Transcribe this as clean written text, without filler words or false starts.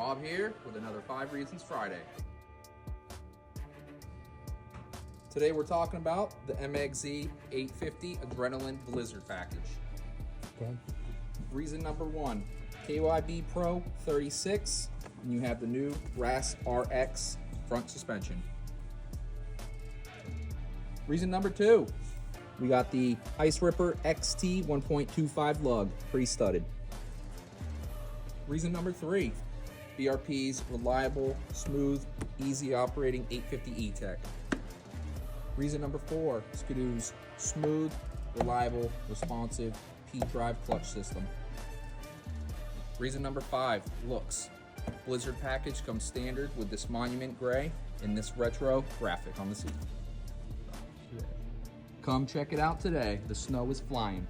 Rob here with another 5 Reasons Friday. Today we're talking about the MXZ 850 Adrenaline Blizzard package. Okay. Reason number 1, KYB Pro 36, and you have the new RAS RX front suspension. Reason number 2, we got the Ice Ripper XT 1.25 lug pre-studded. Reason number 3, BRP's reliable, smooth, easy operating 850 E-Tech. Reason number 4, Skidoo's smooth, reliable, responsive P-Drive clutch system. Reason number 5, looks. Blizzard package comes standard with this Monument Gray and this retro graphic on the seat. Come check it out today. The snow is flying.